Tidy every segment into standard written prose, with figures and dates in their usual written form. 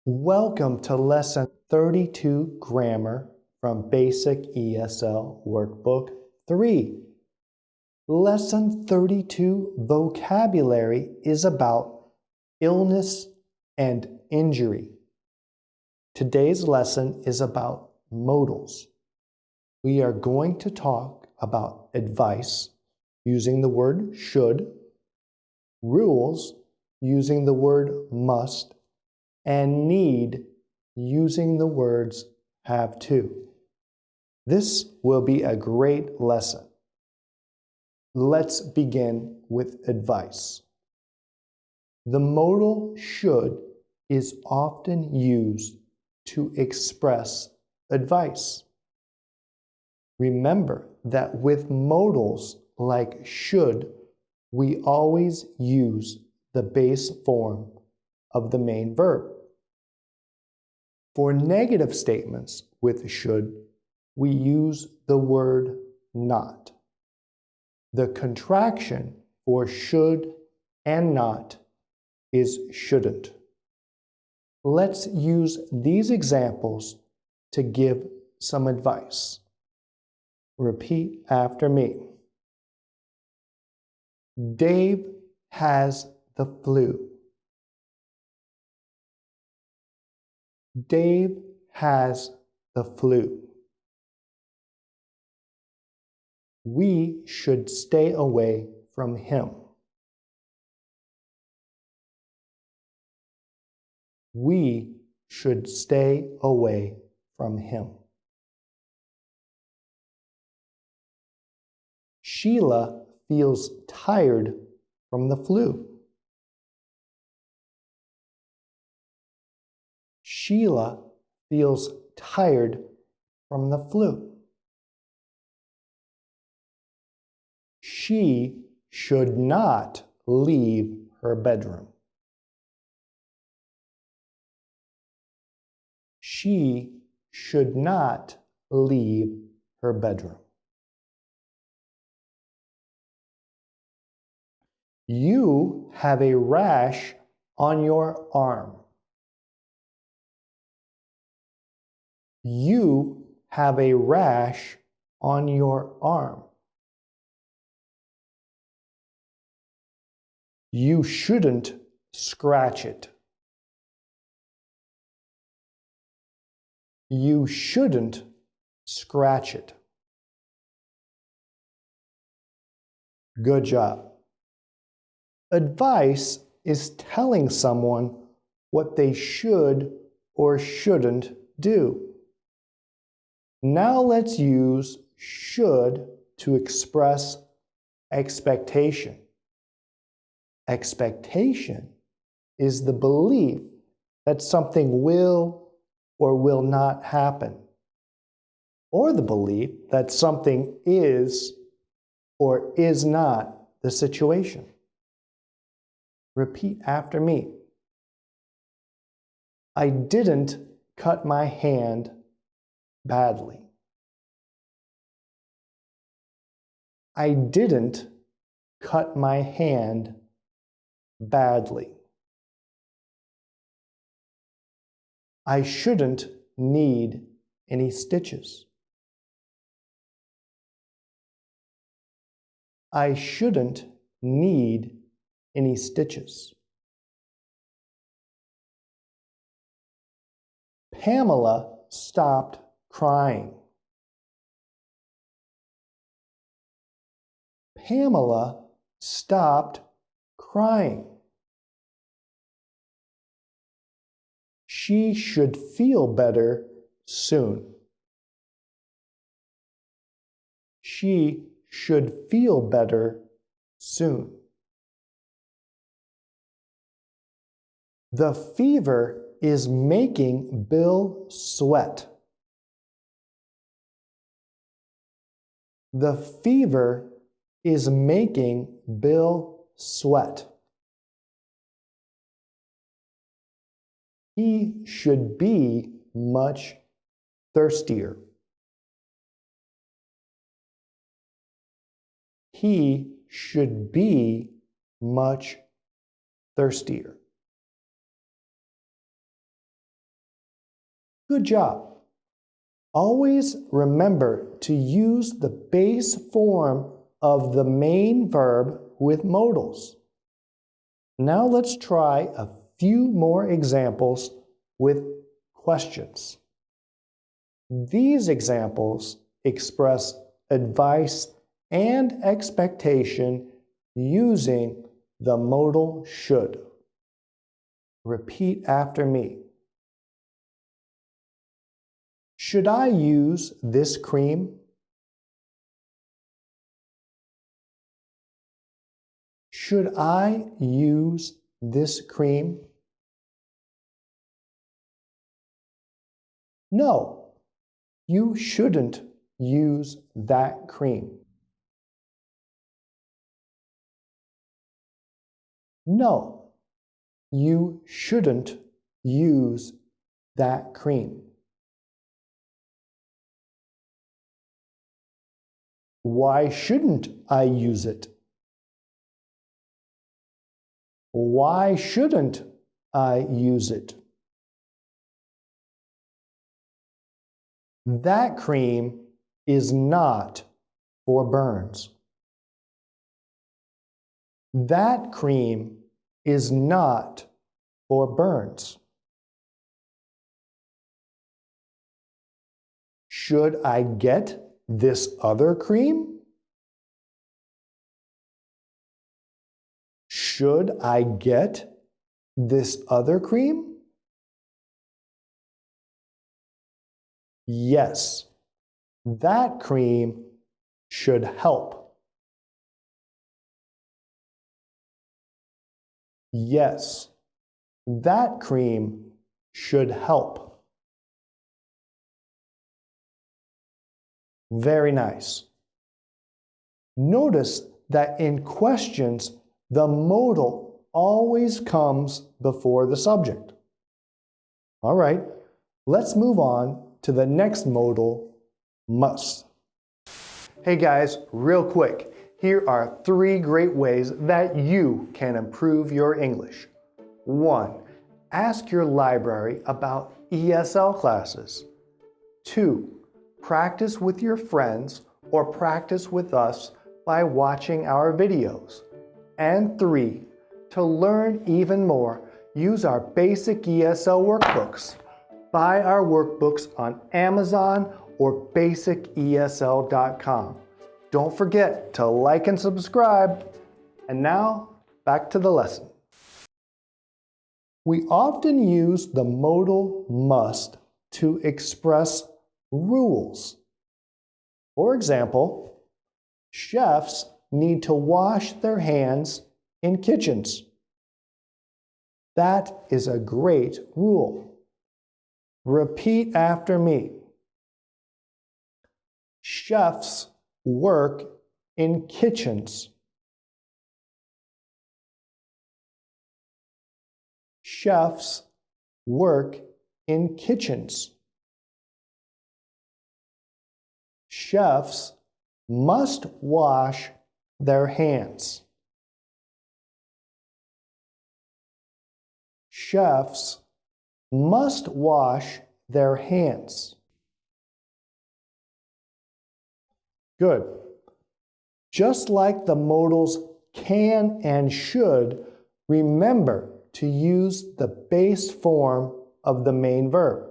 Welcome to Lesson 32 Grammar from Basic ESL Workbook 3. Lesson 32 Vocabulary is about illness and injury. Today's lesson is about modals. We are going to talk about advice using the word should, rules using the word must, and need using the words have to. This will be a great lesson. Let's begin with advice. The modal should is often used to express advice. Remember that with modals like should, we always use the base form of the main verb. For negative statements with should, we use the word not. The contraction for should and not is shouldn't. Let's use these examples to give some advice. Repeat after me. Dave has the flu. Dave has the flu. We should stay away from him. We should stay away from him. Sheila feels tired from the flu. Sheila feels tired from the flu. She should not leave her bedroom. She should not leave her bedroom. You have a rash on your arm. You have a rash on your arm. You shouldn't scratch it. You shouldn't scratch it. Good job. Advice is telling someone what they should or shouldn't do. Now let's use should to express expectation. Expectation is the belief that something will or will not happen, or the belief that something is or is not the situation. Repeat after me. I didn't cut my hand badly. I didn't cut my hand badly. I shouldn't need any stitches. I shouldn't need any stitches. Pamela stopped crying. Pamela stopped crying. She should feel better soon. She should feel better soon. The fever is making Bill sweat. The fever is making Bill sweat. He should be much thirstier. He should be much thirstier. Good job. Always remember to use the base form of the main verb with modals. Now let's try a few more examples with questions. These examples express advice and expectation using the modal should. Repeat after me. Should I use this cream? Should I use this cream? No, you shouldn't use that cream. No, you shouldn't use that cream. Why shouldn't I use it? Why shouldn't I use it? That cream is not for burns. That cream is not for burns. Should I get this other cream? Should I get this other cream? Yes, that cream should help. Yes, that cream should help. Very nice. Notice that in questions, the modal always comes before the subject. All right, let's move on to the next modal, must. Hey guys, real quick, here are 3 great ways that you can improve your English. 1. Ask your library about ESL classes. 2. Practice with your friends or practice with us by watching our videos. And 3. To learn even more, use our basic ESL workbooks. Buy our workbooks on Amazon or basicesl.com. Don't forget to like and subscribe. And now, back to the lesson. We often use the modal must to express rules. For example, chefs need to wash their hands in kitchens. That is a great rule. Repeat after me. Chefs work in kitchens. Chefs work in kitchens. Chefs must wash their hands. Chefs must wash their hands. Good. Just like the modals can and should, remember to use the base form of the main verb.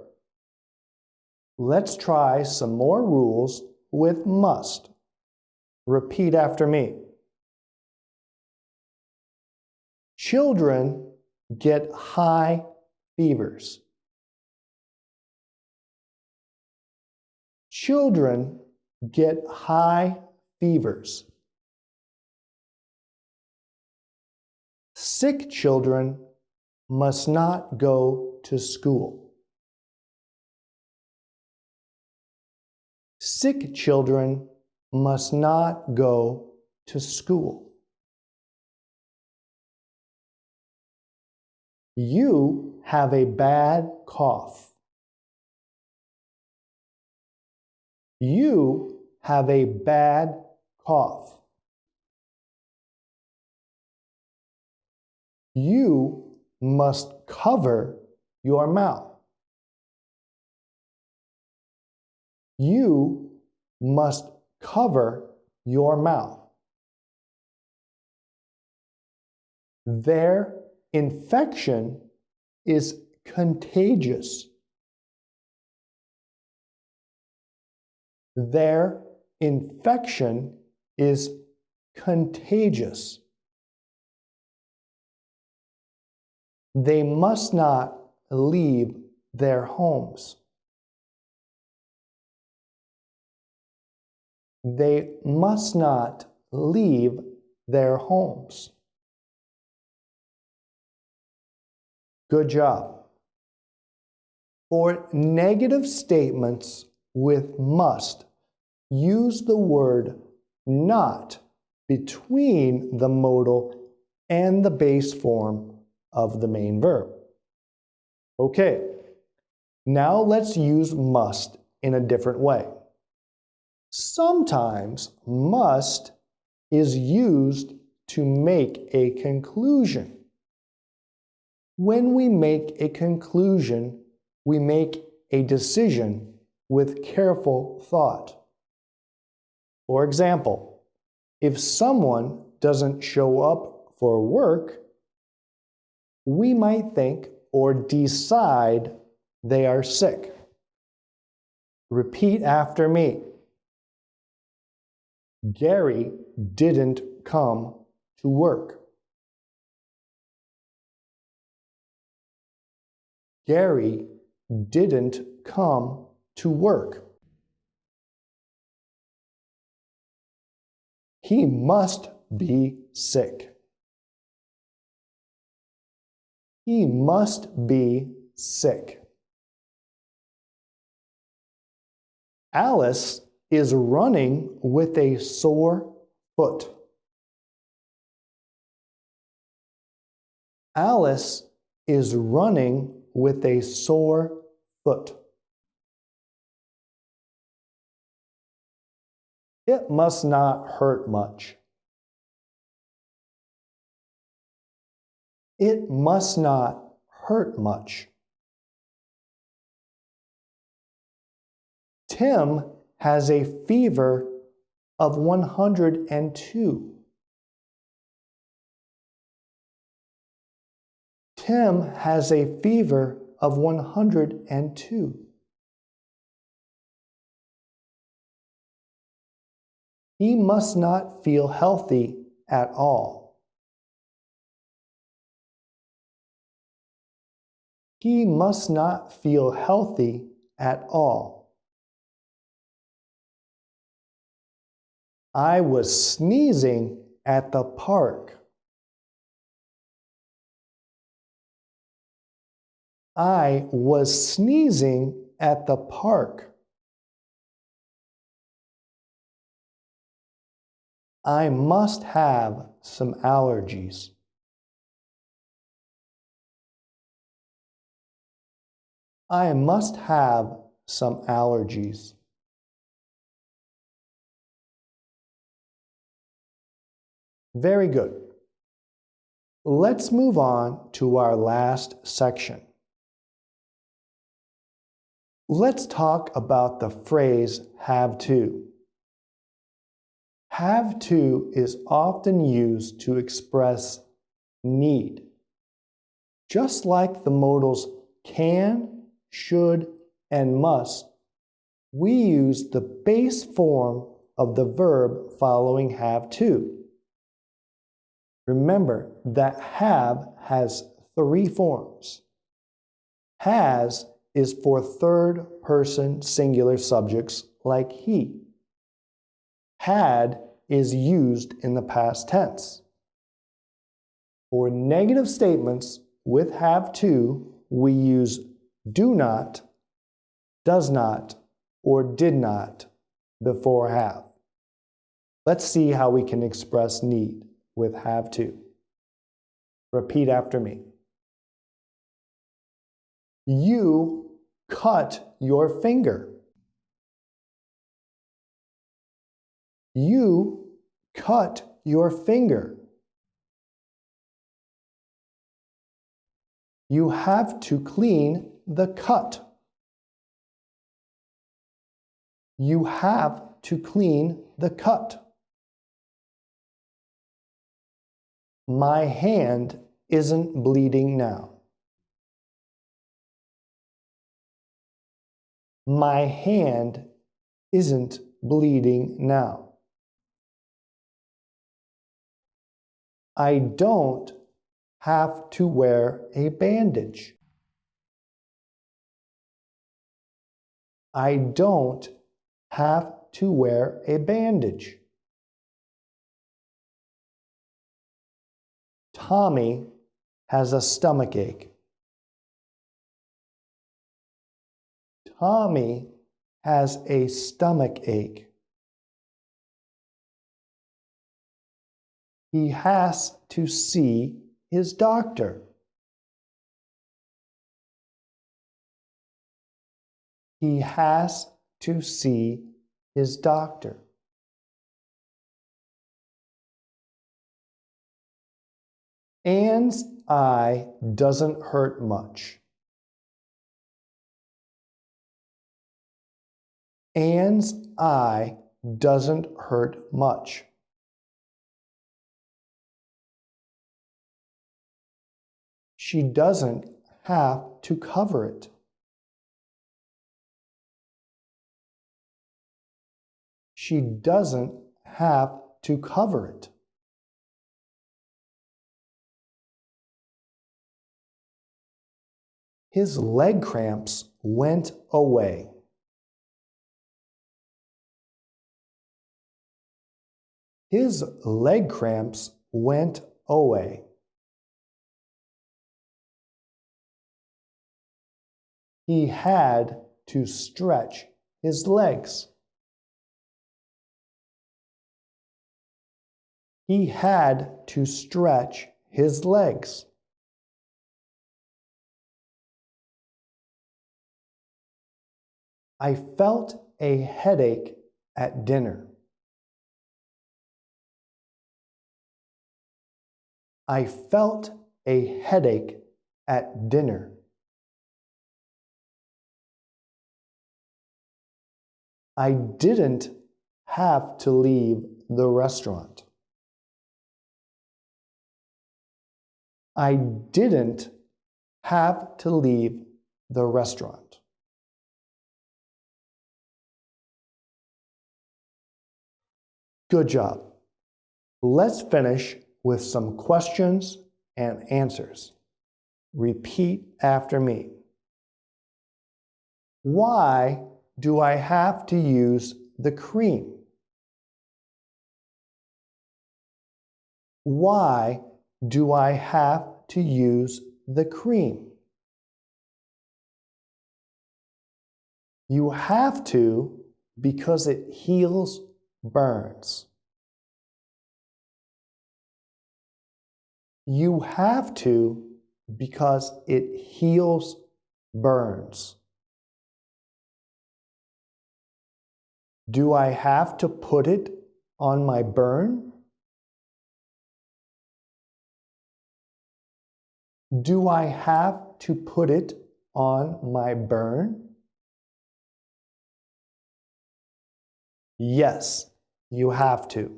Let's try some more rules with must. Repeat after me. Children get high fevers. Children get high fevers. Sick children must not go to school. Sick children must not go to school. You have a bad cough. You have a bad cough. You must cover your mouth. You must cover your mouth. Their infection is contagious. Their infection is contagious. They must not leave their homes. They must not leave their homes. Good job. For negative statements with must, use the word not between the modal and the base form of the main verb. Okay, now let's use must in a different way. Sometimes must is used to make a conclusion. When we make a conclusion, we make a decision with careful thought. For example, if someone doesn't show up for work, we might think or decide they are sick. Repeat after me. Gary didn't come to work. Gary didn't come to work. He must be sick. He must be sick. Alice is running with a sore foot. Alice is running with a sore foot. It must not hurt much. It must not hurt much. Tim has a fever of 102. Tim has a fever of 102. He must not feel healthy at all. He must not feel healthy at all. I was sneezing at the park. I was sneezing at the park. I must have some allergies. I must have some allergies. Very good. Let's move on to our last section. Let's talk about the phrase have to. Have to is often used to express need. Just like the modals can, should, and must, we use the base form of the verb following have to. Remember that have has three forms. Has is for third-person singular subjects like he. Had is used in the past tense. For negative statements with have to, we use do not, does not, or did not before have. Let's see how we can express need with have to. Repeat after me. You cut your finger. You cut your finger. You have to clean the cut. You have to clean the cut. My hand isn't bleeding now. My hand isn't bleeding now. I don't have to wear a bandage. I don't have to wear a bandage. Tommy has a stomachache. Tommy has a stomachache. He has to see his doctor. He has to see his doctor. Anne's eye doesn't hurt much. Anne's eye doesn't hurt much. She doesn't have to cover it. She doesn't have to cover it. His leg cramps went away. His leg cramps went away. He had to stretch his legs. He had to stretch his legs. I felt a headache at dinner. I felt a headache at dinner. I didn't have to leave the restaurant. I didn't have to leave the restaurant. Good job. Let's finish with some questions and answers. Repeat after me. Why do I have to use the cream? Why do I have to use the cream? You have to because it heals burns. You have to because it heals burns. Do I have to put it on my burn? Do I have to put it on my burn? Yes, you have to.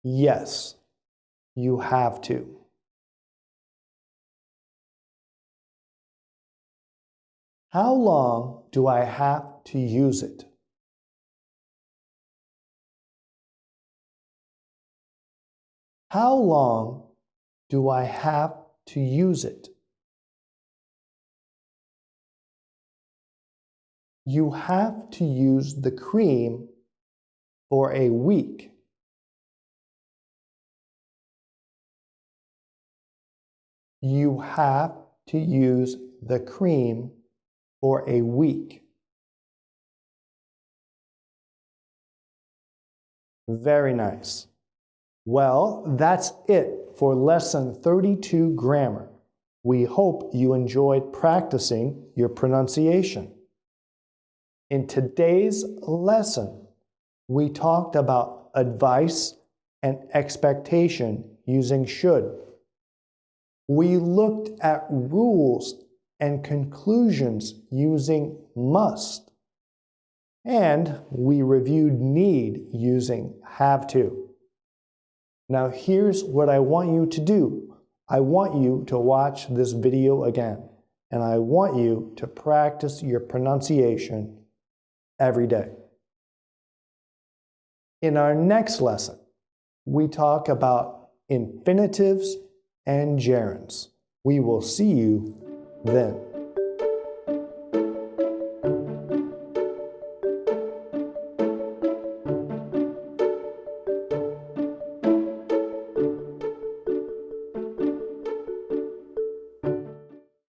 Yes, you have to. How long do I have to use it? How long do I have to use it? You have to use the cream for a week. You have to use the cream for a week. Very nice. Well, that's it for Lesson 32 Grammar. We hope you enjoyed practicing your pronunciation. In today's lesson, we talked about advice and expectation using should. We looked at rules and conclusions using must. And we reviewed need using have to. Now here's what I want you to do. I want you to watch this video again, and I want you to practice your pronunciation every day. In our next lesson, we talk about infinitives and gerunds. We will see you then.